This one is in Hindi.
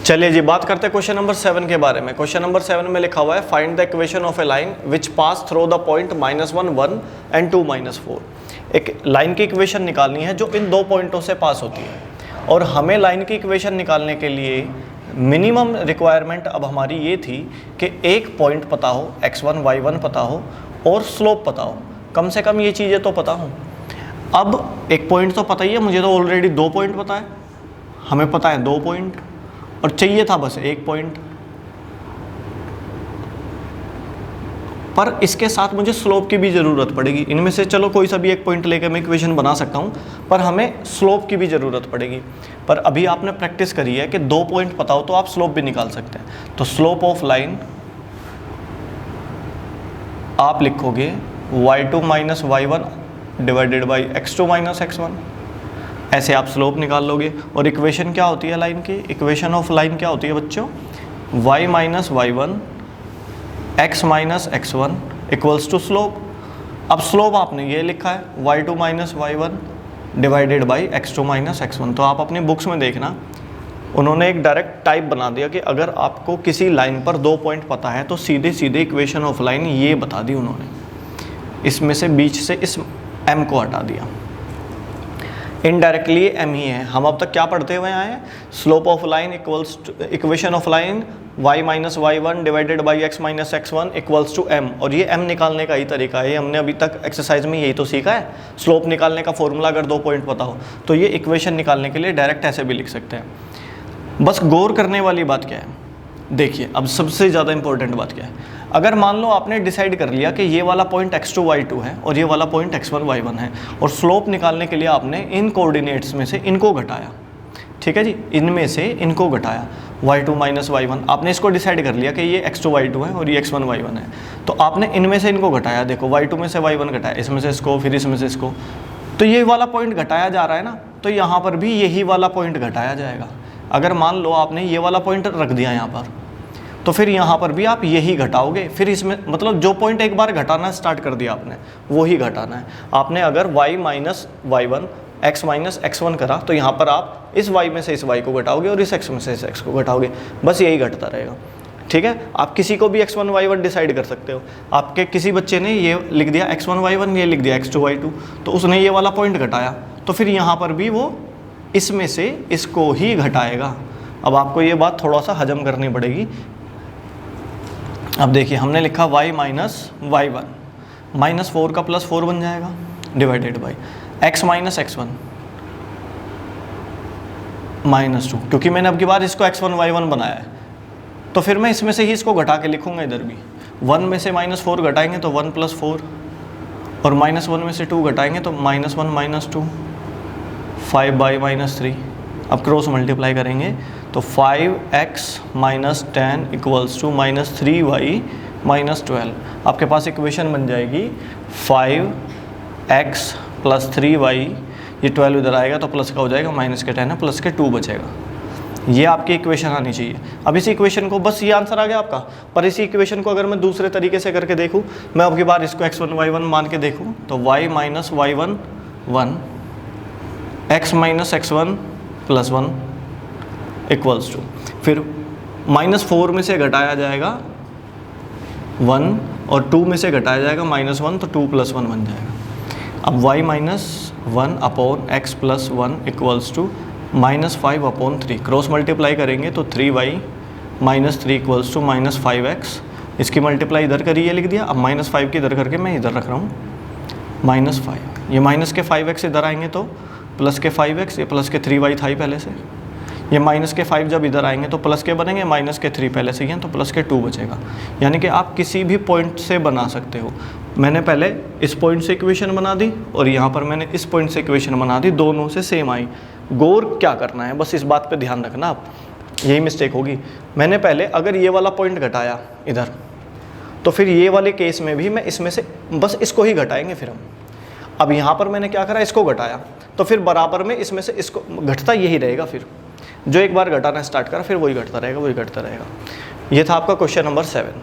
चलिए जी, बात करते हैं क्वेश्चन नंबर 7 के बारे में। क्वेश्चन नंबर 7 में लिखा हुआ है find the equation of A line which pass through the point -1 1 and 2 -4। एक लाइन की इक्वेशन निकालनी है जो इन दो पॉइंटों से पास होती है, और हमें लाइन की इक्वेशन निकालने के लिए मिनिमम रिक्वायरमेंट अब हमारी ये थी कि एक पॉइंट पता हो, x1 y1 पता हो और स्लोप पता हो। कम से कम ये चीज़ें तो पता हो। अब एक पॉइंट तो पता ही है, मुझे तो ऑलरेडी 2 पॉइंट पता है, हमें पता है 2 पॉइंट, और चाहिए था बस 1 पॉइंट। पर इसके साथ मुझे स्लोप की भी ज़रूरत पड़ेगी। इनमें से चलो कोई सा भी 1 पॉइंट लेकर मैं इक्वेशन बना सकता हूँ, पर हमें स्लोप की भी ज़रूरत पड़ेगी। पर अभी आपने प्रैक्टिस करी है कि 2 पॉइंट पता हो तो आप स्लोप भी निकाल सकते हैं। तो स्लोप ऑफ लाइन आप लिखोगे y2 - y1 divided by x2 - x1। ऐसे आप स्लोप निकाल लोगे। और इक्वेशन क्या होती है लाइन की? इक्वेशन ऑफ लाइन क्या होती है बच्चों? y - y1 x - x1 equals to slope. अब स्लोप आपने ये लिखा है y2 - y1 divided by x2 - x1। तो आप अपनी बुक्स में देखना, उन्होंने एक डायरेक्ट टाइप बना दिया कि अगर आपको किसी लाइन पर 2 पॉइंट पता है तो सीधे सीधे इक्वेशन ऑफ लाइन ये बता दी उन्होंने। इसमें से बीच से इस m को हटा दिया। इनडायरेक्टली m ही है। हम अब तक क्या पढ़ते हुए आए हैं? Slope of line equals to equation of line y - y1 divided by x - x1 equals to m। और ये m निकालने का ही तरीका है, हमने अभी तक एक्सरसाइज में यही तो सीखा है। स्लोप निकालने का फॉर्मूला अगर 2 पॉइंट पता हो तो ये इक्वेशन निकालने के लिए डायरेक्ट ऐसे भी लिख सकते हैं। बस गौर करने वाली बात क्या है, देखिए अब सबसे ज़्यादा इंपॉर्टेंट बात क्या है। अगर मान लो आपने डिसाइड कर लिया कि ये वाला पॉइंट x2 y2 है और ये वाला पॉइंट x1 y1 है, और स्लोप निकालने के लिए आपने इन कोऑर्डिनेट्स में से इनको घटाया, ठीक है जी, इनमें से इनको घटाया y2 - y1। आपने इसको डिसाइड कर लिया कि ये x2 y2 है और ये x1 y1 है, तो आपने इनमें से इनको घटाया। देखो y2 में से y1 घटाया, इसमें से इसको, फिर इसमें से इसको, तो ये वाला पॉइंट घटाया जा रहा है ना, तो यहाँ पर भी यही वाला पॉइंट घटाया जाएगा। अगर मान लो आपने ये वाला पॉइंट रख दिया यहाँ पर, तो फिर यहाँ पर भी आप यही घटाओगे। फिर इसमें मतलब जो पॉइंट एक बार घटाना स्टार्ट कर दिया आपने, वो ही घटाना है। आपने अगर y - y1 x - x1 करा, तो यहाँ पर आप इस y में से इस y को घटाओगे और इस x में से इस x को घटाओगे, बस यही घटता रहेगा, ठीक है। आप किसी को भी x1 y1 डिसाइड कर सकते हो। आपके किसी बच्चे ने ये लिख दिया x1 y1, ये लिख दिया x2 y2, तो उसने ये वाला पॉइंट घटाया, तो फिर यहाँ पर भी वो इसमें से इसको ही घटाएगा। अब आपको ये बात थोड़ा सा हजम करनी पड़ेगी। अब देखिए, हमने लिखा y - y1 -4 का +4 बन जाएगा डिवाइडेड बाई x - x1 -2, क्योंकि मैंने अब की बार इसको x1 y1 बनाया है, तो फिर मैं इसमें से ही इसको घटा के लिखूंगा। इधर भी 1 में से -4 घटाएंगे तो 1 + 4, और -1 में से 2 घटाएंगे तो -1 - 2 5 - 3। अब क्रॉस मल्टीप्लाई करेंगे तो 5x - 10 इक्वल्स टू -3y - 12। आपके पास इक्वेशन बन जाएगी 5x + 3y, ये 12 इधर आएगा तो प्लस का हो जाएगा, माइनस के 10 है, प्लस के 2 बचेगा। ये आपकी इक्वेशन आनी चाहिए। अब इसी इक्वेशन को, बस ये आंसर आ गया आपका। पर इसी इक्वेशन को अगर मैं दूसरे तरीके से करके देखूँ, मैं अब की बार इसको x1 y1 मान के देखूँ, तो y - y1 1, x - x1 +1 equals to, फिर -4 में से घटाया जाएगा 1 और 2 में से घटाया जाएगा -1, तो 2 + 1 बन जाएगा। अब y - 1 upon x + 1 equals to -5/3। Cross multiply करेंगे तो 3y - 3 इक्वल्स टू -5x। इसकी मल्टीप्लाई इधर करिए, लिख दिया। अब -5 की इधर करके मैं इधर रख रहा हूँ -5। ये माइनस के 5x इधर आएंगे तो प्लस के 5x, ये प्लस के 3y था ही पहले से। ये माइनस के 5 जब इधर आएंगे तो प्लस के बनेंगे, माइनस के 3 पहले से ही हैं तो प्लस के 2 बचेगा। यानी कि आप किसी भी पॉइंट से बना सकते हो। मैंने पहले इस पॉइंट से इक्वेशन बना दी और यहाँ पर मैंने इस पॉइंट से इक्वेशन बना दी, दोनों से सेम आई। गौर क्या करना है, बस इस बात पे ध्यान रखना आप, यही मिस्टेक होगी। मैंने पहले अगर ये वाला पॉइंट घटाया इधर, तो फिर ये वाले केस में भी मैं इसमें से बस इसको ही घटाएंगे फिर हम। अब यहाँ पर मैंने क्या करा, इसको घटाया, तो फिर बराबर में इसमें से इसको घटता यही रहेगा। फिर जो एक बार घटाना स्टार्ट करा फिर वही घटता रहेगा, वही घटता रहेगा। ये था आपका क्वेश्चन नंबर 7।